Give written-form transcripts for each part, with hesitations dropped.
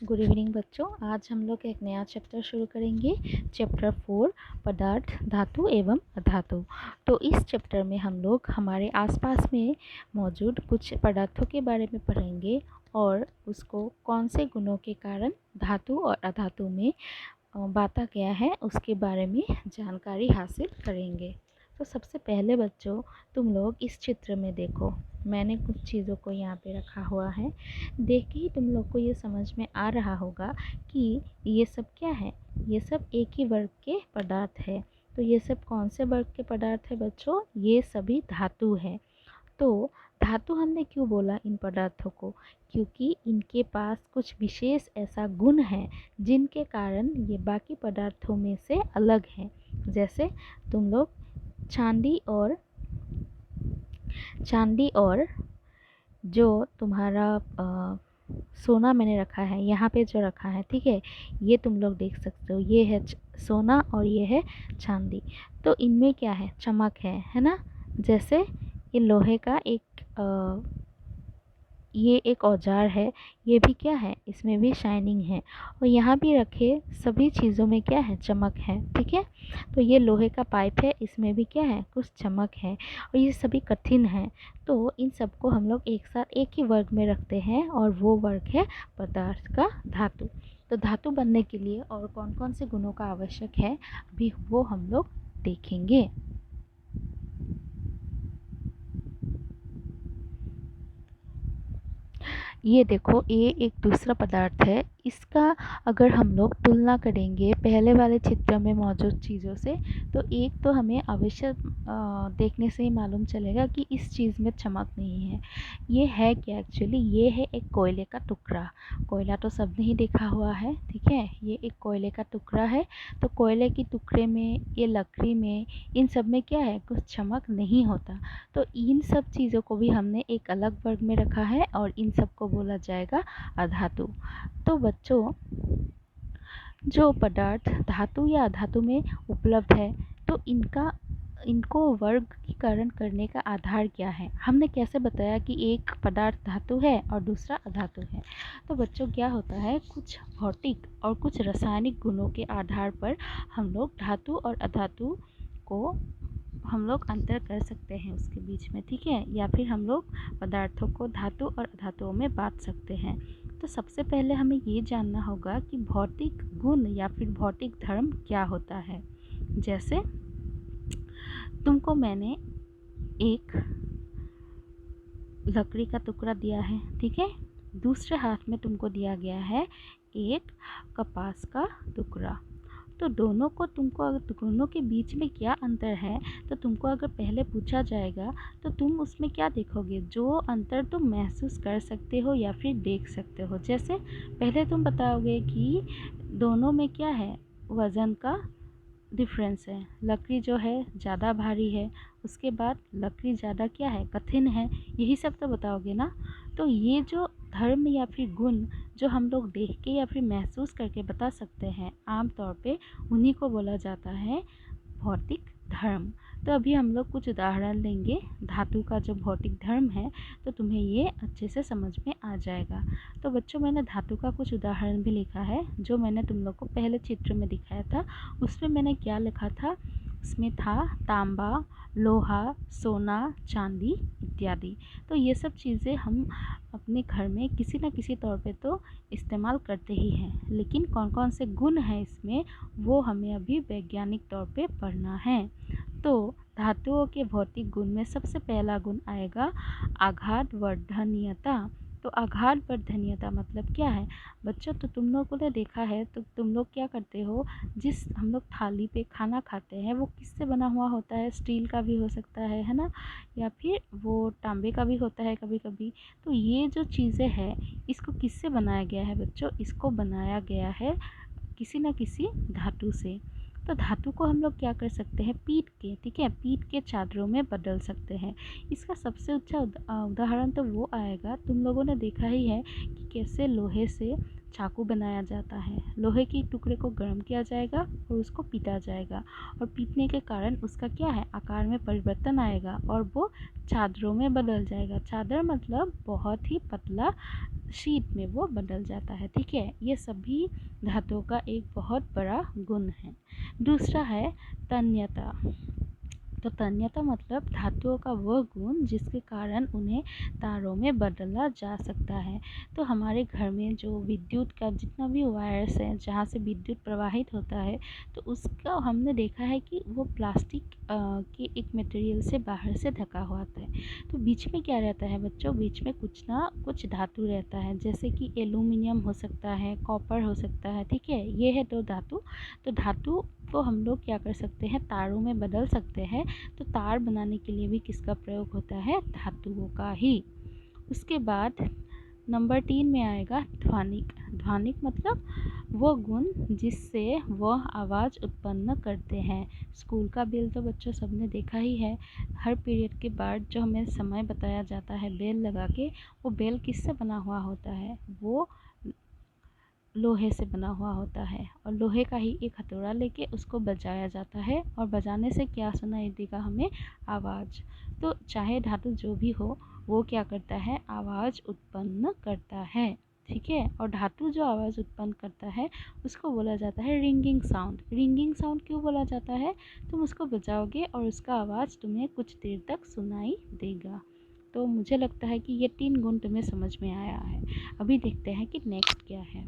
Good evening बच्चों। आज हम लोग एक नया चैप्टर शुरू करेंगे, चैप्टर 4 पदार्थ, धातु एवं अधातु। तो इस चैप्टर में हम लोग हमारे आसपास में मौजूद कुछ पदार्थों के बारे में पढ़ेंगे और उसको कौन से गुणों के कारण धातु और अधातु में बांटा गया है उसके बारे में जानकारी हासिल करेंगे। तो सबसे पहले बच्चों, तुम लोग इस चित्र में देखो, मैंने कुछ चीज़ों को यहाँ पे रखा हुआ है। देख के ही तुम लोग को ये समझ में आ रहा होगा कि ये सब क्या है। ये सब एक ही वर्ग के पदार्थ है। तो ये सब कौन से वर्ग के पदार्थ है बच्चों? ये सभी धातु है। तो धातु हमने क्यों बोला इन पदार्थों को? क्योंकि इनके पास कुछ विशेष ऐसा गुण है जिनके कारण ये बाकी पदार्थों में से अलग है। जैसे तुम लोग चांदी और जो तुम्हारा सोना मैंने रखा है यहाँ पे, जो रखा है, ठीक है, ये तुम लोग देख सकते हो। ये है सोना और ये है चांदी। तो इनमें क्या है? चमक है ना। जैसे ये लोहे का ये एक औजार है, ये भी क्या है? इसमें भी शाइनिंग है। और यहाँ भी रखे सभी चीज़ों में क्या है? चमक है, ठीक है। तो ये लोहे का पाइप है, इसमें भी क्या है? कुछ चमक है। और ये सभी कठिन है। तो इन सबको हम लोग एक साथ एक ही वर्ग में रखते हैं और वो वर्ग है पदार्थ का धातु। तो धातु बनने के लिए और कौन कौन से गुणों का आवश्यक है अभी वो हम लोग देखेंगे। ये देखो, ये एक दूसरा पदार्थ है। इसका अगर हम लोग तुलना करेंगे पहले वाले चित्र में मौजूद चीज़ों से, तो एक तो हमें अवश्य देखने से ही मालूम चलेगा कि इस चीज़ में चमक नहीं है। ये है क्या एक्चुअली? ये है एक कोयले का टुकड़ा। कोयला तो सबने ही देखा हुआ है, ठीक है। ये एक कोयले का टुकड़ा है। तो कोयले के टुकड़े में, ये लकड़ी में, इन सब में क्या है? कुछ चमक नहीं होता। तो इन सब चीज़ों को भी हमने एक अलग वर्ग में रखा है और इन सब को बोला जाएगा अधातु। तो बच्चों, जो पदार्थ धातु या अधातु में उपलब्ध है, तो इनको वर्गीकरण करने का आधार क्या है? हमने कैसे बताया कि एक पदार्थ धातु है और दूसरा अधातु है? तो बच्चों, क्या होता है, कुछ भौतिक और कुछ रासायनिक गुणों के आधार पर हम लोग धातु और अधातु को हम लोग अंतर कर सकते हैं उसके बीच में, ठीक है। या फिर हम लोग पदार्थों को धातु और अधातुओं में बांट सकते हैं। तो सबसे पहले हमें ये जानना होगा कि भौतिक गुण या फिर भौतिक धर्म क्या होता है। जैसे तुमको मैंने एक लकड़ी का टुकड़ा दिया है, ठीक है। दूसरे हाथ में तुमको दिया गया है एक कपास का टुकड़ा। तो दोनों के बीच में क्या अंतर है, तो तुमको अगर पहले पूछा जाएगा तो तुम उसमें क्या देखोगे? जो अंतर तुम महसूस कर सकते हो या फिर देख सकते हो। जैसे पहले तुम बताओगे कि दोनों में क्या है? वज़न का डिफरेंस है। लकड़ी जो है ज़्यादा भारी है, उसके बाद लकड़ी ज़्यादा क्या है? कठिन है। यही सब तो बताओगे ना। तो ये जो धर्म या फिर गुण जो हम लोग देख के या फिर महसूस करके बता सकते हैं, आम तौर पे उन्हीं को बोला जाता है भौतिक धर्म। तो अभी हम लोग कुछ उदाहरण लेंगे धातु का जो भौतिक धर्म है, तो तुम्हें ये अच्छे से समझ में आ जाएगा। तो बच्चों, मैंने धातु का कुछ उदाहरण भी लिखा है, जो मैंने तुम लोग को पहले चित्र में दिखाया था। उसमें मैंने क्या लिखा था? उसमें था तांबा, लोहा, सोना, चांदी इत्यादि। तो ये सब चीज़ें हम अपने घर में किसी न किसी तौर पे तो इस्तेमाल करते ही हैं, लेकिन कौन कौन से गुण हैं इसमें, वो हमें अभी वैज्ञानिक तौर पे पढ़ना है। तो धातुओं के भौतिक गुण में सबसे पहला गुण आएगा आघात वर्धनीयता। तो आघात वर्धनीयता मतलब क्या है बच्चों? तो तुम लोगों ने देखा है, तो तुम लोग क्या करते हो, जिस हम लोग थाली पे खाना खाते हैं वो किससे बना हुआ होता है? स्टील का भी हो सकता है ना, या फिर वो तांबे का भी होता है कभी कभी। तो ये जो चीज़ें हैं, इसको किससे बनाया गया है बच्चों? इसको बनाया गया है किसी न किसी धातु से। तो धातु को हम लोग क्या कर सकते हैं? पीट के, ठीक है, पीट के चादरों में बदल सकते हैं। इसका सबसे अच्छा उदाहरण तो वो आएगा, तुम लोगों ने देखा ही है कि कैसे लोहे से चाकू बनाया जाता है। लोहे के टुकड़े को गर्म किया जाएगा और उसको पीटा जाएगा, और पीटने के कारण उसका क्या है, आकार में परिवर्तन आएगा और वो चादरों में बदल जाएगा। चादर मतलब बहुत ही पतला शीट में वो बदल जाता है। ठीक है, ये सभी धातुओं का एक बहुत बड़ा गुण है। दूसरा है तन्यता। तो तन्यता मतलब धातुओं का वह गुण जिसके कारण उन्हें तारों में बदला जा सकता है। तो हमारे घर में जो विद्युत का जितना भी वायर्स है, जहाँ से विद्युत प्रवाहित होता है, तो उसका हमने देखा है कि वो प्लास्टिक के एक मटेरियल से बाहर से ढका हुआ आता है। तो बीच में क्या रहता है बच्चों, बीच में कुछ ना कुछ धातु रहता है, जैसे कि एल्यूमिनियम हो सकता है, कॉपर हो सकता है। ठीक है, ये है दो धातु। तो धातु को हम लोग क्या कर सकते हैं, तारों में बदल सकते हैं। तो तार बनाने के लिए भी किसका प्रयोग होता है, धातुओं का ही। उसके बाद नंबर 3 में आएगा ध्वनिक। ध्वनिक मतलब वो गुण जिससे वह आवाज़ उत्पन्न करते हैं। स्कूल का बेल तो बच्चों सबने देखा ही है। हर पीरियड के बाद जो हमें समय बताया जाता है बेल लगा के, वो बेल किससे बना हुआ होता है, वो लोहे से बना हुआ होता है, और लोहे का ही एक हथौड़ा लेके उसको बजाया जाता है, और बजाने से क्या सुनाई देगा हमें, आवाज़। तो चाहे धातु जो भी हो, वो क्या करता है, आवाज़ उत्पन्न करता है। ठीक है, और धातु जो आवाज़ उत्पन्न करता है उसको बोला जाता है रिंगिंग साउंड। रिंगिंग साउंड क्यों बोला जाता है, तुम उसको बजाओगे और उसका आवाज़ तुम्हें कुछ देर तक सुनाई देगा। तो मुझे लगता है कि ये 3 गुण तुम्हें समझ में आया है। अभी देखते हैं कि नेक्स्ट क्या है।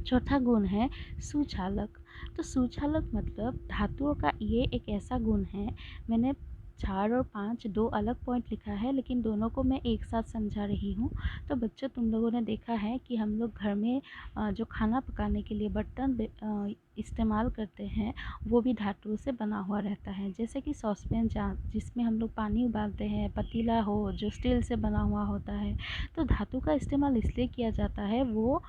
चौथा गुण है सुचालक। तो सुचालक मतलब धातुओं का ये एक ऐसा गुण है, मैंने 4 और 5 दो अलग पॉइंट लिखा है, लेकिन दोनों को मैं एक साथ समझा रही हूँ। तो बच्चों, तुम लोगों ने देखा है कि हम लोग घर में जो खाना पकाने के लिए बर्तन इस्तेमाल करते हैं, वो भी धातुओं से बना हुआ रहता है। जैसे कि सॉसपेन जिसमें हम लोग पानी उबालते हैं, पतीला हो जो स्टील से बना हुआ होता है। तो धातु का इस्तेमाल इसलिए किया जाता है, वो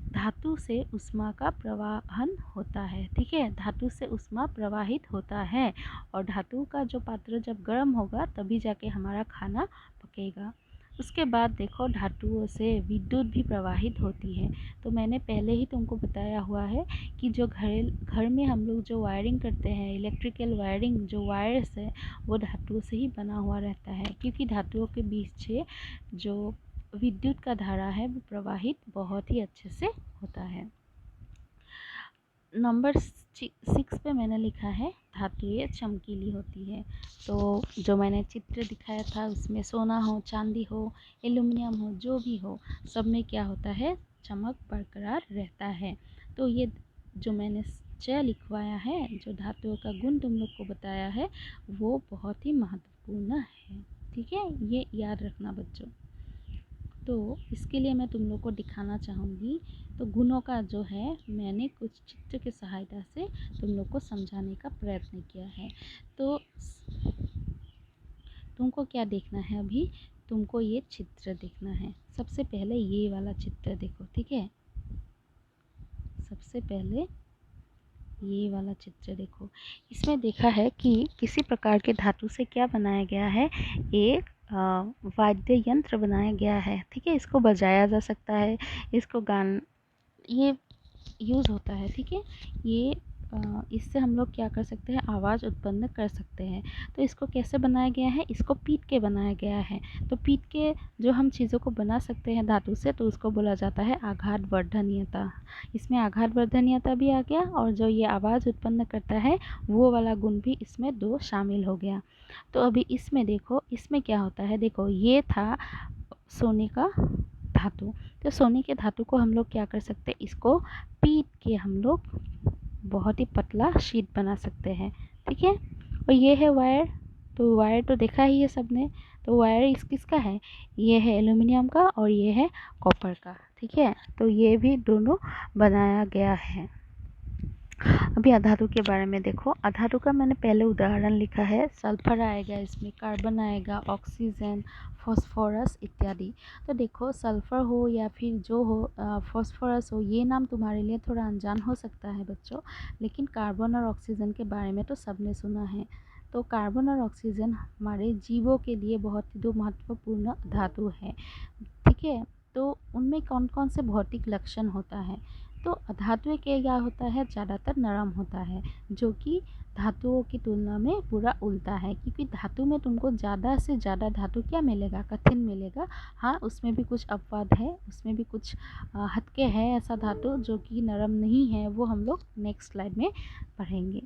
धातु से ऊष्मा का प्रवाहन होता है। ठीक है, धातु से ऊष्मा प्रवाहित होता है, और धातु का जो पात्र जब गर्म होगा तभी जाके हमारा खाना पकेगा। उसके बाद देखो, धातुओं से विद्युत भी प्रवाहित होती है। तो मैंने पहले ही तुमको बताया हुआ है कि जो घर में हम लोग जो वायरिंग करते हैं, इलेक्ट्रिकल वायरिंग जो वायर्स है, वो धातुओं से ही बना हुआ रहता है, क्योंकि धातुओं के बीच से जो विद्युत का धारा है वो प्रवाहित बहुत ही अच्छे से होता है। नंबर 6 पे मैंने लिखा है धातुएं चमकीली होती है। तो जो मैंने चित्र दिखाया था उसमें सोना हो, चांदी हो, एल्युमिनियम हो, जो भी हो, सब में क्या होता है, चमक बरकरार रहता है। तो ये जो मैंने लिखवाया है, जो धातुओं का गुण तुम लोग को बताया है, वो बहुत ही महत्वपूर्ण है। ठीक है, ये याद रखना बच्चों। तो इसके लिए मैं तुम लोग को दिखाना चाहूँगी। तो गुणों का जो है, मैंने कुछ चित्र की सहायता से तुम लोग को समझाने का प्रयत्न किया है। तो तुमको क्या देखना है, अभी तुमको ये चित्र देखना है। सबसे पहले ये वाला चित्र देखो। ठीक है, सबसे पहले ये वाला चित्र देखो। इसमें देखा है कि किसी प्रकार के धातु से क्या बनाया गया है, एक वाद्य यंत्र बनाया गया है। ठीक है, इसको बजाया जा सकता है, इसको ये यूज़ होता है। ठीक है, ये इससे हम लोग क्या कर सकते हैं, आवाज़ उत्पन्न कर सकते हैं। तो इसको कैसे बनाया गया है, इसको पीट के बनाया गया है। तो पीट के जो हम चीज़ों को बना सकते हैं धातु से, तो उसको बोला जाता है आघात वर्धनीयता। इसमें आघात वर्धनीयता भी आ गया, और जो ये आवाज़ उत्पन्न करता है वो वाला गुण भी इसमें 2 शामिल हो गया। तो अभी इसमें देखो, इसमें क्या होता है, देखो ये था सोने का धातु। तो सोने के धातु को हम लोग क्या कर सकते हैं, इसको पीट के हम लोग बहुत ही पतला शीट बना सकते हैं। ठीक है, और ये है वायर। तो वायर तो देखा ही है सबने। तो वायर किसका है, ये है एल्युमिनियम का, और ये है कॉपर का। ठीक है, तो ये भी दोनों बनाया गया है। अभी अधातु के बारे में देखो। अधातु का मैंने पहले उदाहरण लिखा है, सल्फर आएगा, इसमें कार्बन आएगा, ऑक्सीजन, फॉस्फोरस इत्यादि। तो देखो, सल्फर हो या फिर जो हो, फॉस्फोरस हो, ये नाम तुम्हारे लिए थोड़ा अनजान हो सकता है बच्चों, लेकिन कार्बन और ऑक्सीजन के बारे में तो सबने सुना है। तो कार्बन और ऑक्सीजन हमारे जीवों के लिए बहुत ही 2 महत्वपूर्ण धातु हैं। ठीक है, तो उनमें कौन कौन से भौतिक लक्षण होता है। तो अधातुएं के क्या होता है, ज़्यादातर नरम होता है, जो कि धातुओं की तुलना में पूरा उल्टा है, क्योंकि धातु में तुमको ज़्यादा से ज़्यादा धातु क्या मिलेगा, कठिन मिलेगा। हाँ, उसमें भी कुछ अपवाद है, उसमें भी कुछ हटके है ऐसा धातु जो कि नरम नहीं है, वो हम लोग नेक्स्ट स्लाइड में पढ़ेंगे।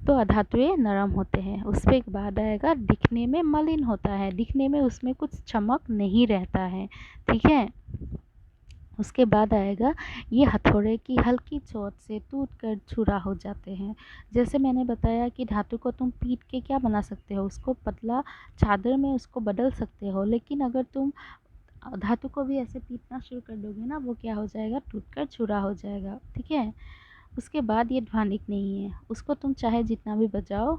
तो अधातुएं नरम होते हैं। उस पर एक बाद आएगा, दिखने में मलिन होता है, दिखने में उसमें कुछ चमक नहीं रहता है, ठीक है। उसके बाद आएगा, ये हथौड़े की हल्की चोट से टूटकर चूरा हो जाते हैं। जैसे मैंने बताया कि धातु को तुम पीट के क्या बना सकते हो, उसको पतला चादर में उसको बदल सकते हो, लेकिन अगर तुम धातु को भी ऐसे पीटना शुरू कर दोगे ना, वो क्या हो जाएगा, टूटकर चूरा हो जाएगा, ठीक है। उसके बाद ये ध्वनिक नहीं है, उसको तुम चाहे जितना भी बजाओ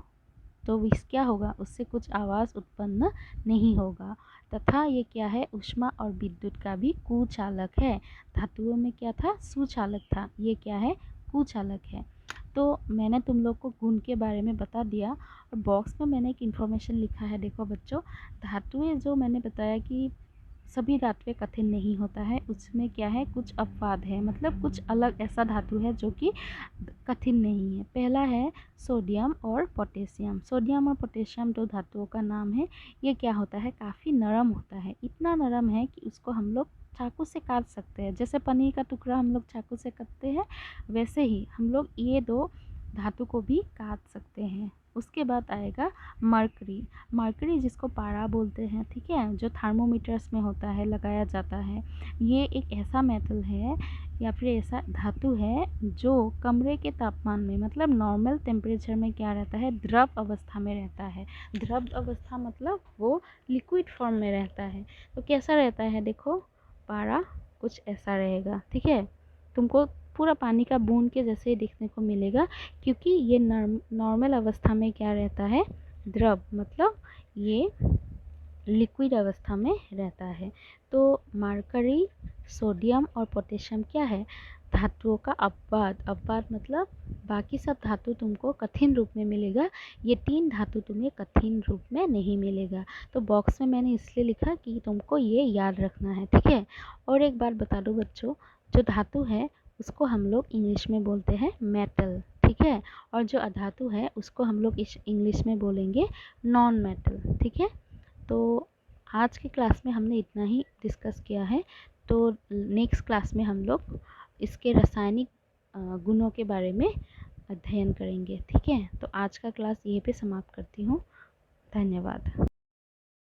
तो इस क्या होगा, उससे कुछ आवाज़ उत्पन्न नहीं होगा। तथा ये क्या है, ऊष्मा और विद्युत का भी कुचालक है। धातुओं में क्या था, सुचालक था, ये क्या है, कुचालक है। तो मैंने तुम लोग को गुण के बारे में बता दिया, और बॉक्स में मैंने एक इन्फॉर्मेशन लिखा है, देखो बच्चों। धातुएं जो मैंने बताया कि सभी धातुएं कठिन नहीं होता है, उसमें क्या है, कुछ अपवाद है, मतलब कुछ अलग ऐसा धातु है जो कि कठिन नहीं है। पहला है सोडियम और पोटेशियम। सोडियम और पोटेशियम दो धातुओं का नाम है। ये क्या होता है, काफ़ी नरम होता है, इतना नरम है कि उसको हम लोग चाकू से काट सकते हैं। जैसे पनीर का टुकड़ा हम लोग चाकू से काटते हैं, वैसे ही हम लोग ये दो धातु को भी काट सकते हैं। उसके बाद आएगा मरकरी। मरकरी जिसको पारा बोलते हैं, ठीक है, जो थर्मोमीटर्स में होता है, लगाया जाता है। ये एक ऐसा मेटल है या फिर ऐसा धातु है जो कमरे के तापमान में, मतलब नॉर्मल टेम्परेचर में क्या रहता है, द्रव अवस्था में रहता है। द्रव अवस्था मतलब वो लिक्विड फॉर्म में रहता है। तो कैसा रहता है, देखो पारा कुछ ऐसा रहेगा, ठीक है। तुमको पूरा पानी का बूंद के जैसे ही दिखने को मिलेगा, क्योंकि ये नॉर्मल अवस्था में क्या रहता है, द्रव, मतलब ये लिक्विड अवस्था में रहता है। तो मरकरी, सोडियम और पोटेशियम क्या है, धातुओं का अपवाद। अपवाद मतलब बाकी सब धातु तुमको कठिन रूप में मिलेगा, ये तीन धातु तुम्हें कठिन रूप में नहीं मिलेगा। तो बॉक्स में मैंने इसलिए लिखा कि तुमको ये याद रखना है, ठीक है। और एक बात बता दूं बच्चों, जो धातु है उसको हम लोग इंग्लिश में बोलते हैं मेटल, ठीक है। और जो अधातु है उसको हम लोग इंग्लिश में बोलेंगे नॉन मेटल, ठीक है। तो आज की क्लास में हमने इतना ही डिस्कस किया है। तो नेक्स्ट क्लास में हम लोग इसके रासायनिक गुणों के बारे में अध्ययन करेंगे, ठीक है। तो आज का क्लास यहीं पे समाप्त करती हूँ। धन्यवाद।